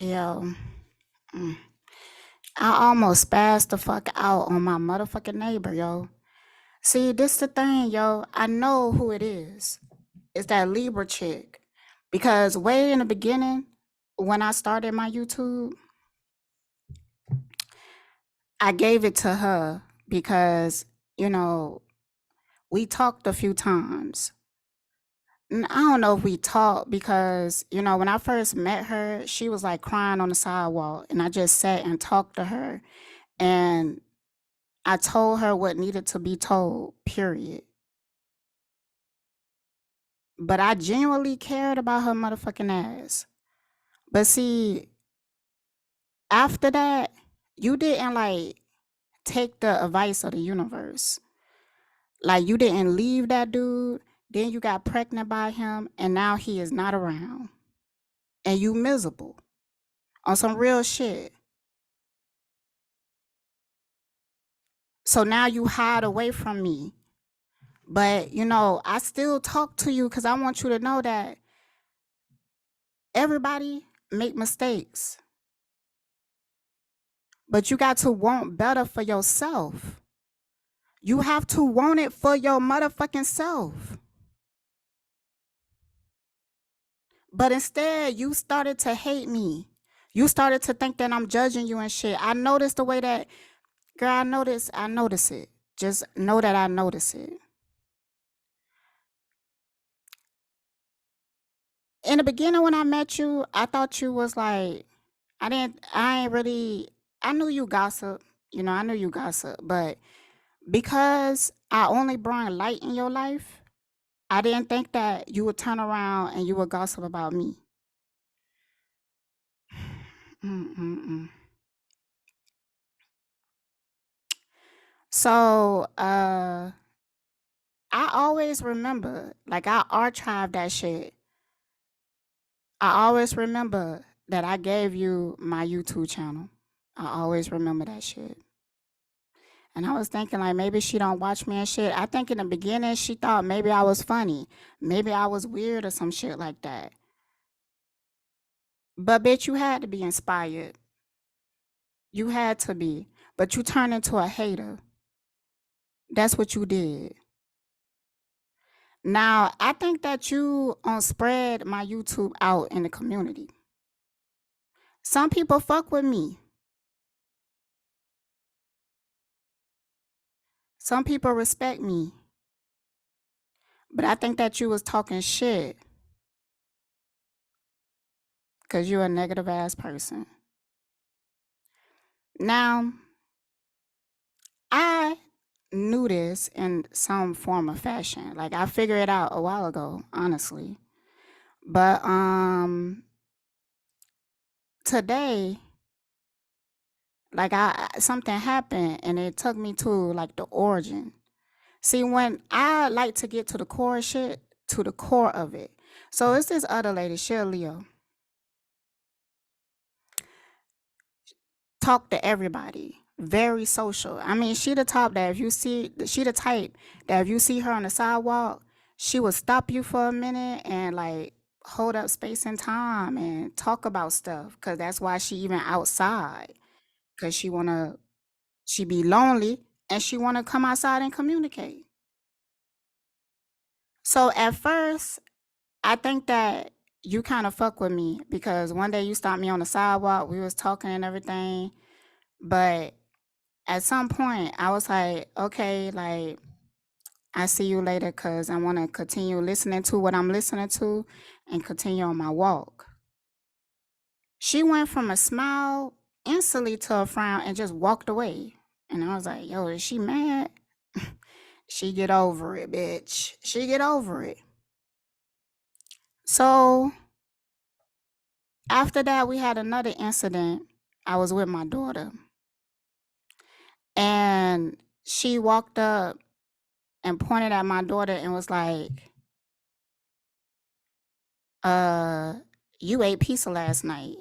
Yo, mm, I almost spazzed the fuck out on my motherfucking neighbor, yo. See, this the thing, yo. I know who it is. It's that Libra chick. Because way in the beginning, when I started my YouTube, I gave it to her because, you know, we talked a few times. I don't know if we talked because, when I first met her, she was like crying on the sidewalk, and I just sat and talked to her. And I told her what needed to be told, period. But I genuinely cared about her motherfucking ass. But see, after that, you didn't like take the advice of the universe. Like you didn't leave that dude, then you got pregnant by him, and now he is not around. And you miserable on some real shit. So now you hide away from me. But I still talk to you because I want you to know that everybody make mistakes. But you got to want better for yourself. You have to want it for your motherfucking self. But instead, you started to hate me. You started to think that I'm judging you and shit. I noticed the way that, girl, I notice it. Just know that I notice it. In the beginning when I met you, I thought you was like, I ain't really, I knew you gossip. I knew you gossip. But because I only brought light in your life, I didn't think that you would turn around and you would gossip about me. Mm-mm-mm. So, I always remember, like I archived that shit. I always remember that I gave you my YouTube channel. I always remember that shit. And I was thinking like maybe she don't watch me and shit. I think in the beginning she thought maybe I was funny. Maybe I was weird or some shit like that. But bitch, you had to be inspired. You had to be. But you turned into a hater. That's what you did. Now, I think that you spread my YouTube out in the community. Some people fuck with me. Some people respect me. But I think that you was talking shit because you're a negative ass person. Now, I knew this in some form of fashion. Like I figured it out a while ago, honestly. But today, like something happened and it took me to like the origin. See, when I like to get to the core shit, to the core of it. So it's this other lady, Shell Leo, talk to everybody. Very social. I mean, she the type that if you see her on the sidewalk, she will stop you for a minute and like hold up space and time and talk about stuff. Cause that's why she even outside. Cause she be lonely and she wanna come outside and communicate. So at first, I think that you kind of fuck with me because one day you stopped me on the sidewalk. We was talking and everything, but at some point I was like, okay, like I see you later because I want to continue listening to what I'm listening to and continue on my walk. She went from a smile instantly to a frown and just walked away. And I was like, yo, is she mad? She get over it, bitch. She get over it. So after that, we had another incident. I was with my daughter, and she walked up and pointed at my daughter and was like, "Uh, you ate pizza last night."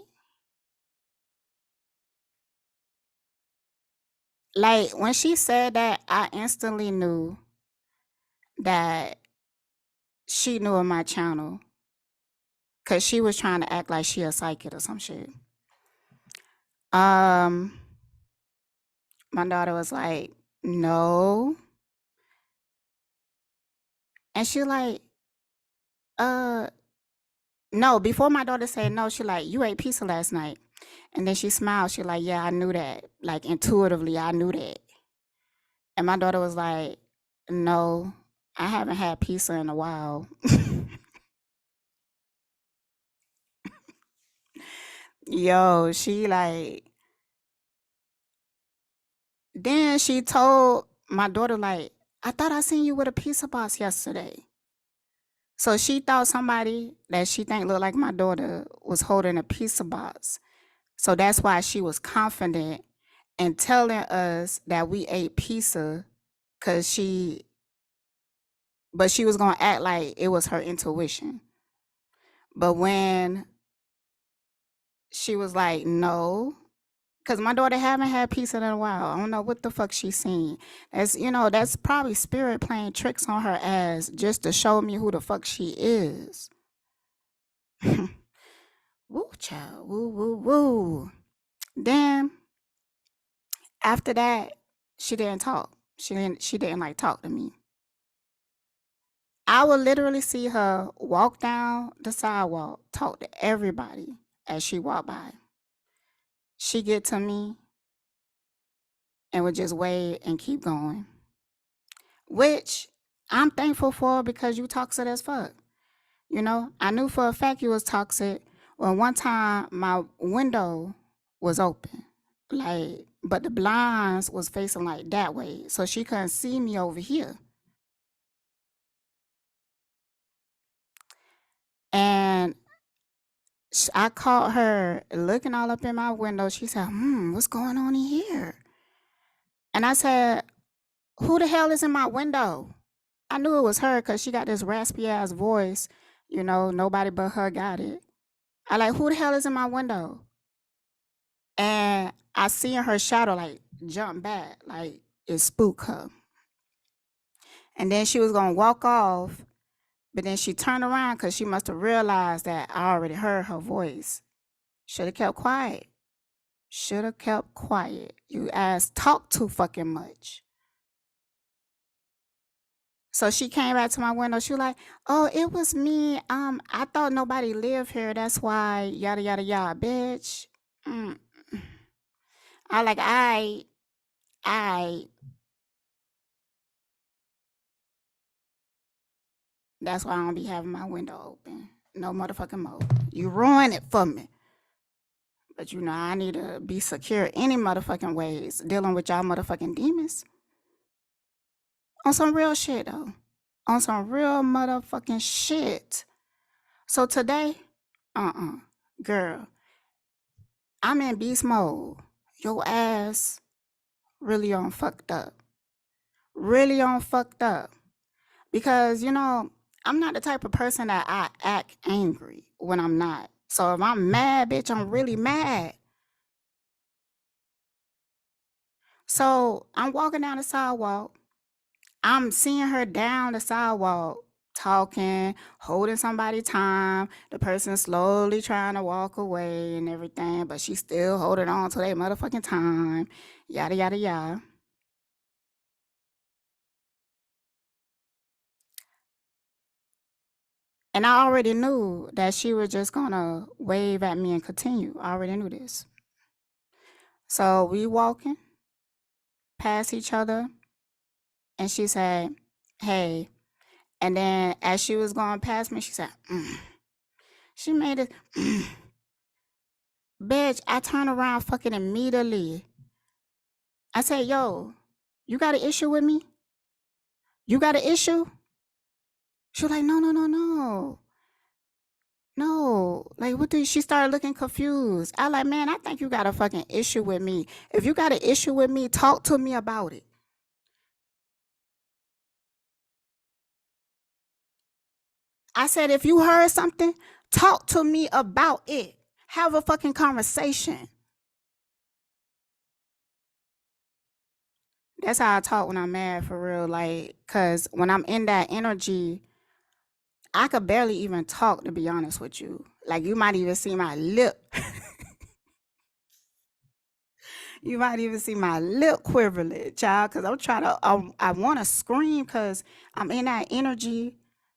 Like when she said that, I instantly knew that she knew of my channel because she was trying to act like she a psychic or some shit. Um, my daughter was like, no. And she like, uh, no. Before my daughter said no, she like, you ate pizza last night. And then she smiled. She like, yeah, I knew that. Like intuitively, I knew that. And my daughter was like, no, I haven't had pizza in a while. Yo, she like, then she told my daughter, like, I thought I seen you with a pizza box yesterday. So she thought somebody that she think looked like my daughter was holding a pizza box. So that's why she was confident in telling us that we ate pizza, cause but she was gonna act like it was her intuition. But when she was like, no, cause my daughter haven't had pizza in a while. I don't know what the fuck she seen. That's probably spirit playing tricks on her ass just to show me who the fuck she is. Woo, child, woo, woo, woo. Then after that, she didn't talk. She didn't like talk to me. I would literally see her walk down the sidewalk, talk to everybody as she walked by. She get to me and would just wave and keep going. Which I'm thankful for because you toxic as fuck. I knew for a fact you was toxic when one time my window was open. Like, but the blinds was facing like that way. So she couldn't see me over here. And I caught her looking all up in my window. She said, what's going on in here? And I said, who the hell is in my window? I knew it was her because she got this raspy ass voice. Nobody but her got it. I like, who the hell is in my window? And I seen her shadow like jump back, like it spooked her. And then she was gonna walk off, but then she turned around because she must have realized that I already heard her voice. Should have kept quiet. Should have kept quiet. You ass talk too fucking much. So she came back to my window. She was like, "Oh, it was me. I thought nobody lived here. That's why yada yada yada, bitch." Mm. I like I. That's why I don't be having my window open. No motherfucking more. You ruin it for me. But I need to be secure any motherfucking ways dealing with y'all motherfucking demons. On some real shit though. On some real motherfucking shit. So today, girl, I'm in beast mode. Your ass really on fucked up. Really on fucked up. Because, I'm not the type of person that I act angry when I'm not. So if I'm mad, bitch, I'm really mad. So I'm walking down the sidewalk. I'm seeing her down the sidewalk talking, holding somebody time. The person slowly trying to walk away and everything, but she's still holding on to their motherfucking time. Yada yada yada. And I already knew that she was just gonna wave at me and continue. I already knew this. So we walking past each other and she said, "Hey." And then as she was going past me, she said, She made it, bitch. I turned around fucking immediately. I said, yo, you got an issue with me? You got an issue? She was like, no, no, no, no. No. Like, what do you, she started looking confused. I like, man, I think you got a fucking issue with me. If you got an issue with me, talk to me about it. I said, if you heard something, talk to me about it. Have a fucking conversation. That's how I talk when I'm mad for real. Like, cause when I'm in that energy, I could barely even talk to be honest with you. Like you might even see my lip. You might even see my lip quivering, child, because I'm trying to, I want to scream because I'm in that energy.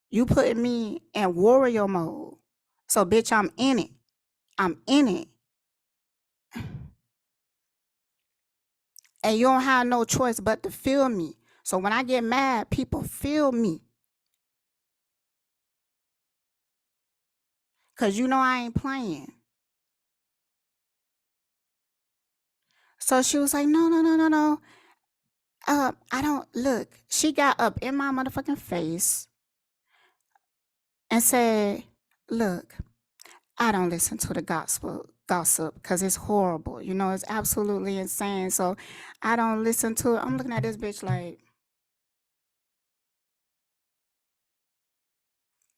You putting me in warrior mode. So, bitch, I'm in it. I'm in it. And you don't have no choice but to feel me. So, when I get mad, people feel me. Because you know I ain't playing. So she was like, no, no, no, no, no. I don't look. She got up in my motherfucking face and said, look, I don't listen to the gossip because it's horrible. You know, it's absolutely insane. So I don't listen to it. I'm looking at this bitch like,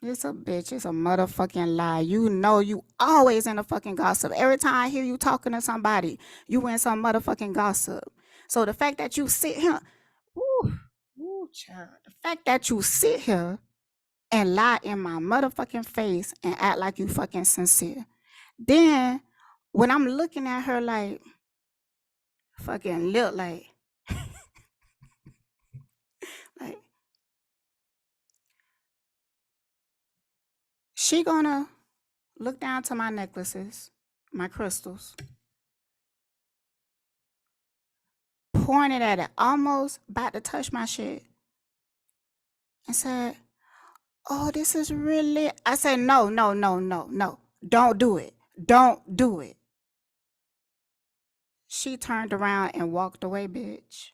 it's a bitch. It's a motherfucking lie. You know you always in a fucking gossip. Every time I hear you talking to somebody, you in some motherfucking gossip. So the fact that you sit here, woo, woo, child. The fact that you sit here and lie in my motherfucking face and act like you fucking sincere. Then when I'm looking at her like fucking look like she gonna look down to my necklaces, my crystals, pointed at it, almost about to touch my shit, and said, "Oh, this is really." I said, "No, no, no, no, no. Don't do it. Don't do it." She turned around and walked away, bitch.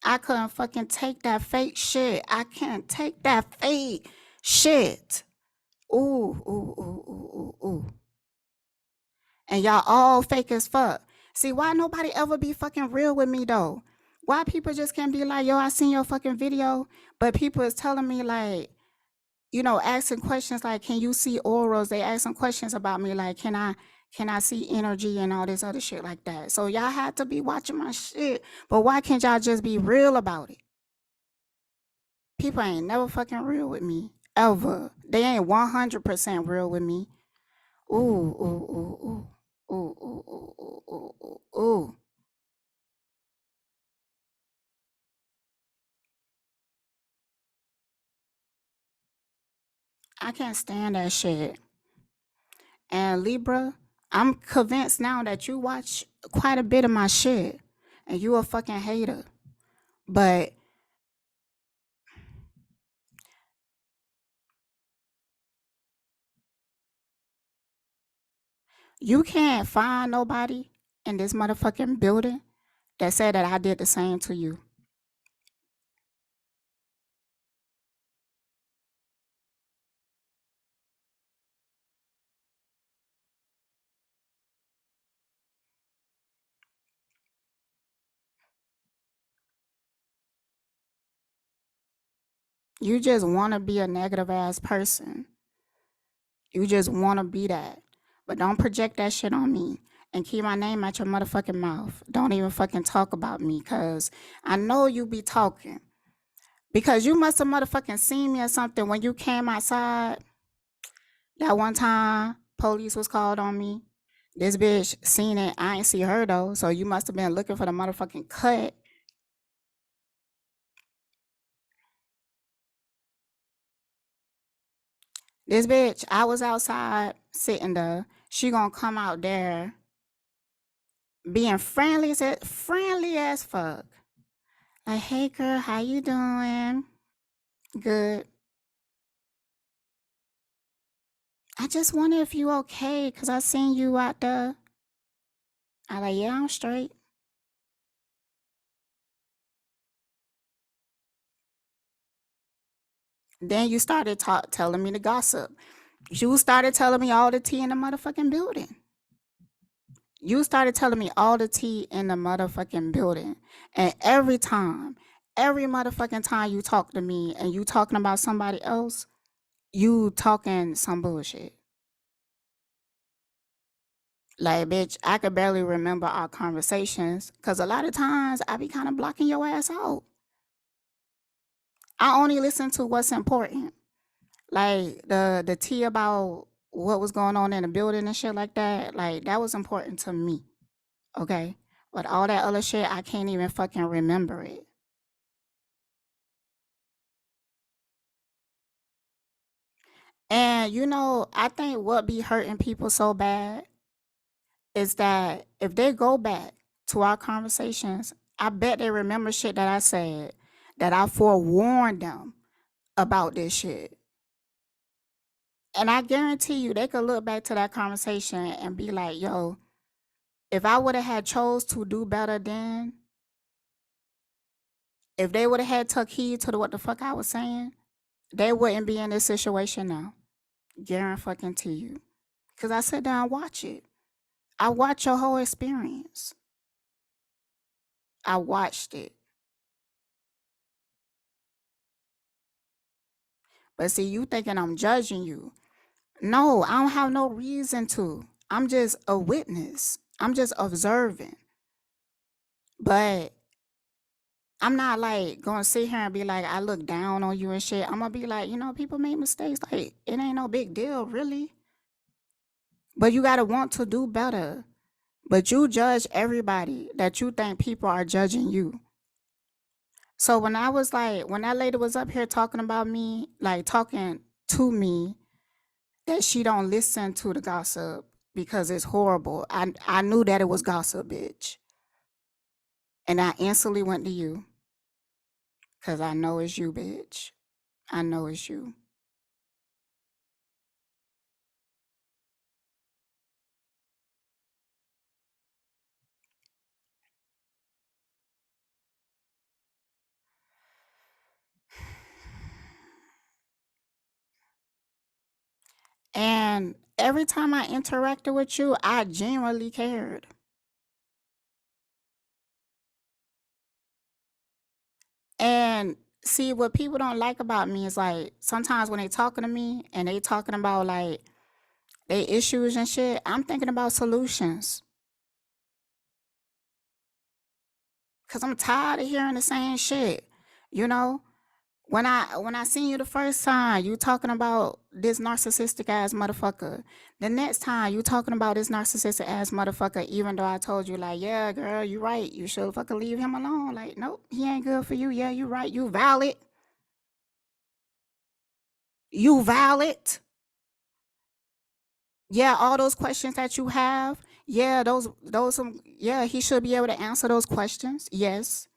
I couldn't fucking take that fake shit. I can't take that fake shit. Ooh, ooh, ooh, ooh, ooh, ooh. And y'all all fake as fuck. See, why nobody ever be fucking real with me though? Why people just can't be like, yo, I seen your fucking video, but people is telling me like, you know, asking questions like, can you see auras? They asking questions about me like, can I see energy and all this other shit like that? So y'all had to be watching my shit, but why can't y'all just be real about it? People ain't never fucking real with me ever. They ain't 100% real with me. Ooh, ooh, ooh, ooh. Ooh, ooh, ooh, ooh, ooh, ooh, ooh. I can't stand that shit. And Libra, I'm convinced now that you watch quite a bit of my shit and you a fucking hater. But you can't find nobody in this motherfucking building that said that I did the same to you. You just want to be a negative ass person. You just want to be that. But don't project that shit on me and keep my name out your motherfucking mouth. Don't even fucking talk about me because I know you be talking. Because you must have motherfucking seen me or something when you came outside that one time police was called on me. This bitch seen it. I ain't see her though. So you must have been looking for the motherfucking cut. This bitch, I was outside sitting there. She gonna come out there being friendly as fuck. Like, hey girl, how you doing? Good. I just wonder if you okay, cause I seen you out there. I like, yeah, I'm straight. Then you started telling me the gossip. You started telling me all the tea in the motherfucking building. You started telling me all the tea in the motherfucking building. And every motherfucking time you talk to me and you talking about somebody else, you talking some bullshit. Like, bitch, I could barely remember our conversations because a lot of times I be kind of blocking your ass out. I only listen to what's important. Like the tea about what was going on in the building and shit like that, like that was important to me. Okay. But all that other shit, I can't even fucking remember it. And I think what be hurting people so bad is that if they go back to our conversations, I bet they remember shit that I said, that I forewarned them about this shit. And I guarantee you they could look back to that conversation and be like, yo, if I would have had chose to do better then, if they would have had took heed to what the fuck I was saying, they wouldn't be in this situation now. Guarantee you. Cause I sit down and watch it. I watch your whole experience. I watched it. But see, you thinking I'm judging you. No, I don't have no reason to. I'm just a witness. I'm just observing. But I'm not like gonna sit here and be like, I look down on you and shit. I'm gonna be like, people make mistakes. Like, it ain't no big deal, really. But you gotta want to do better. But you judge everybody that you think people are judging you. So when I was like, when that lady was up here talking about me, like talking to me, that she don't listen to the gossip because it's horrible. I knew that it was gossip, bitch. And I instantly went to you because I know it's you, bitch. I know it's you. And every time I interacted with you, I genuinely cared. And see, what people don't like about me is like sometimes when they talking to me and they talking about like they issues and shit, I'm thinking about solutions. Cause I'm tired of hearing the same shit. You know, when I seen you the first time, you talking about this narcissistic ass motherfucker. The next time you talking about this narcissistic ass motherfucker, even though I told you like, yeah, girl, you right. You should fucking leave him alone. Like, nope, he ain't good for you. Yeah, you right. You valid. You valid. Yeah, all those questions that you have. Yeah, yeah, he should be able to answer those questions. Yes.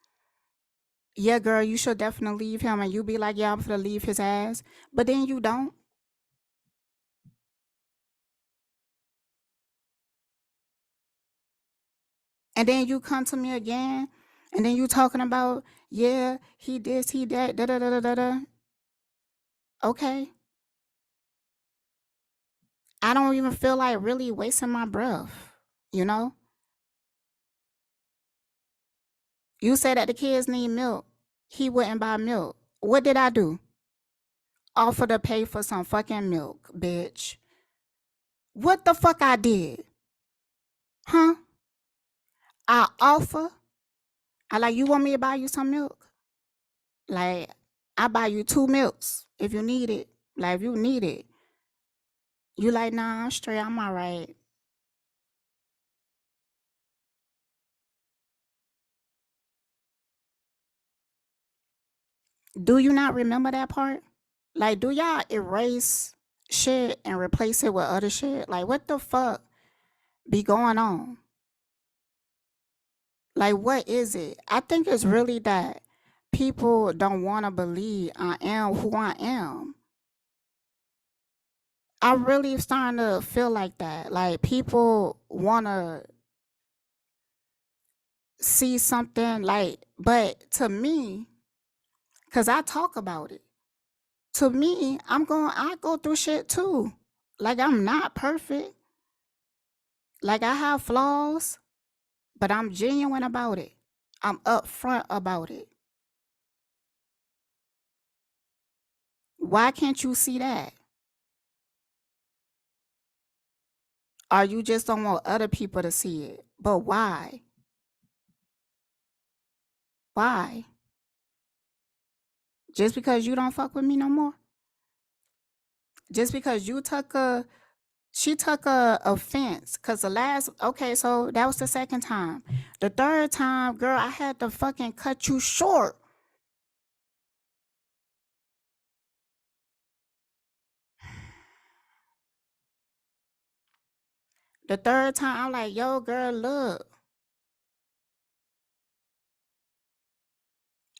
Yeah, girl, you should definitely leave him, and you be like, yeah, I'm gonna leave his ass. But then you don't. And then you come to me again, and then you talking about, yeah, he this, he that, da da da da da da. Okay. I don't even feel like really wasting my breath. You know? You say that the kids need milk. He wouldn't buy milk. What did I do? Offer to pay for some fucking milk, bitch. What the fuck I did? Huh? I offer. I like, you want me to buy you some milk? Like, I buy you 2 milks if you need it. Like, if you need it. You like, nah, I'm straight. I'm all right. Do you not remember that part? Like, do y'all erase shit and replace it with other shit? Like, what the fuck be going on? Like, what is it? I think it's really that people don't want to believe I am who I am. I really starting to feel like that. Like, people want to see something like, but to me, because I talk about it, to me, I go through shit too. Like, I'm not perfect. Like, I have flaws, but I'm genuine about it. I'm upfront about it. Why can't you see that? Or you just don't want other people to see it? But why? Why? Just because you don't fuck with me no more? Just because you took She took a offense because the last, okay, so that was the second time. The third time, girl, I had to fucking cut you short. The third time, I'm like, yo, girl, look.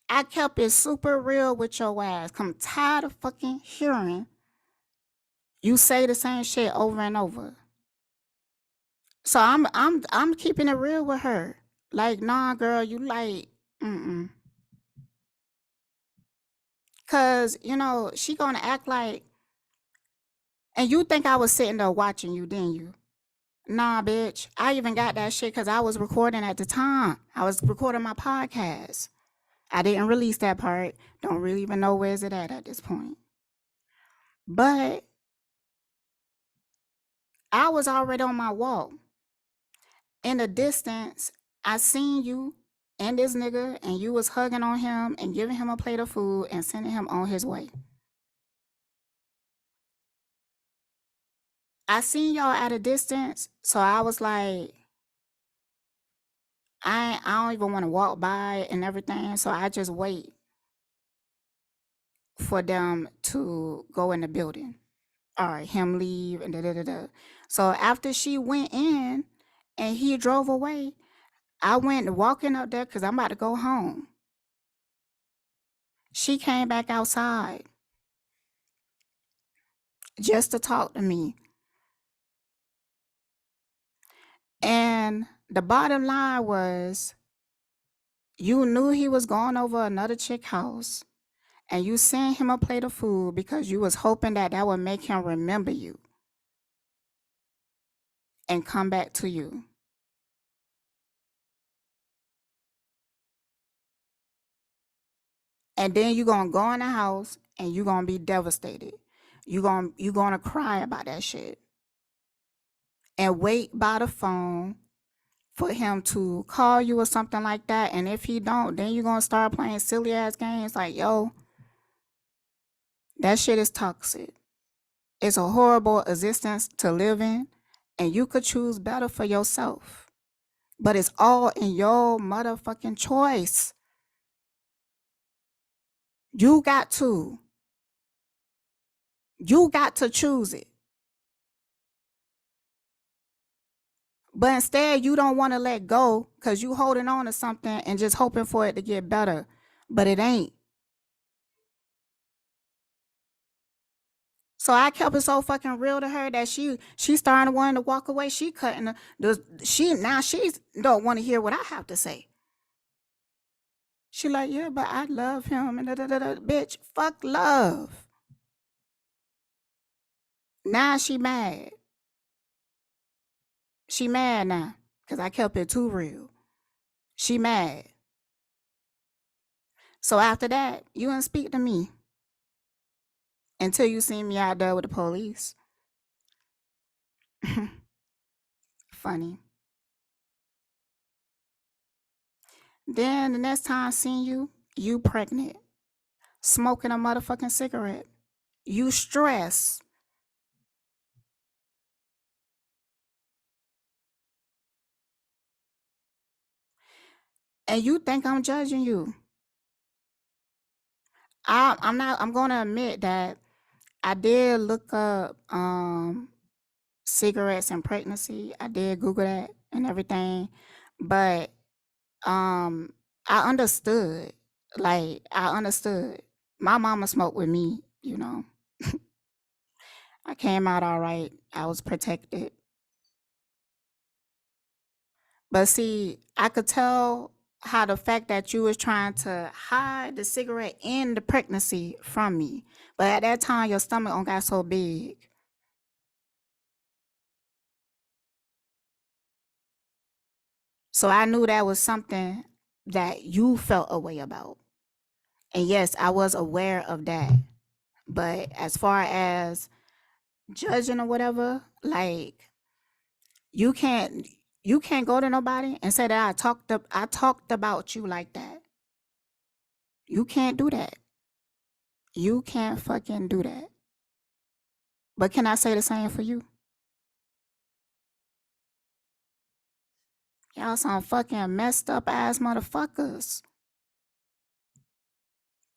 I kept it super real with your ass. I'm tired of fucking hearing you say the same shit over and over. So I'm keeping it real with her. Like, nah, girl, you like, mm-mm. Cause, she gonna act like, and you think I was sitting there watching you, didn't you? Nah, bitch. I even got that shit because I was recording at the time. I was recording my podcast. I didn't release that part. Don't really even know where's it at this point. But I was already on my walk. In the distance, I seen you and this nigga, and you was hugging on him and giving him a plate of food and sending him on his way. I seen y'all at a distance, so I was like, I don't even want to walk by and everything, so I just wait for them to go in the building. All right, him leave and da da da da. So after she went in and he drove away, I went walking up there because I'm about to go home. She came back outside just to talk to me. And the bottom line was, you knew he was going over another chick house and you sent him a plate of food because you was hoping that that would make him remember you and come back to you. And then you gonna go in the house and you gonna be devastated. You gonna cry about that shit and wait by the phone for him to call you or something like that. And if he don't, then you gonna start playing silly ass games like, yo, that shit is toxic. It's a horrible existence to live in, and you could choose better for yourself. But it's all in your motherfucking choice. You got to. You got to choose it. But instead, you don't want to let go because you holding on to something and just hoping for it to get better. But it ain't. So I kept it so fucking real to her that she started wanting to walk away. She cutting she's don't want to hear what I have to say. She like, yeah, but I love him and da da da da. Bitch, fuck love. Now she mad. She mad now because I kept it too real. She mad. So after that, you didn't speak to me until you see me out there with the police. Funny. Then the next time I seen you, you pregnant, smoking a motherfucking cigarette. You stress, and you think I'm judging you. I'm not. I'm gonna admit that I did look up cigarettes and pregnancy. I did Google that and everything, but um I understood. Like I understood. My mama smoked with me. I came out all right. I was protected. But see, I could tell how the fact that you was trying to hide the cigarette and the pregnancy from me. But at that time your stomach on got so big. So I knew that was something that you felt a way about. And yes, I was aware of that. But as far as judging or whatever, like you can't you can't go to nobody and say that I talked about you like that. You can't do that. You can't fucking do that. But can I say the same for you? Y'all some fucking messed up ass motherfuckers.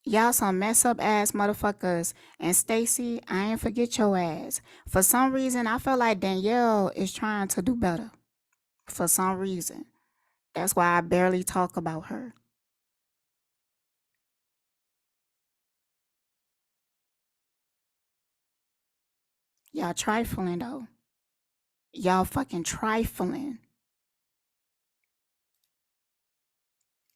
Y'all some mess up ass motherfuckers. And Stacy, I ain't forget your ass. For some reason, I feel like Danielle is trying to do better. For some reason. That's why I barely talk about her. Y'all trifling though. Y'all fucking trifling.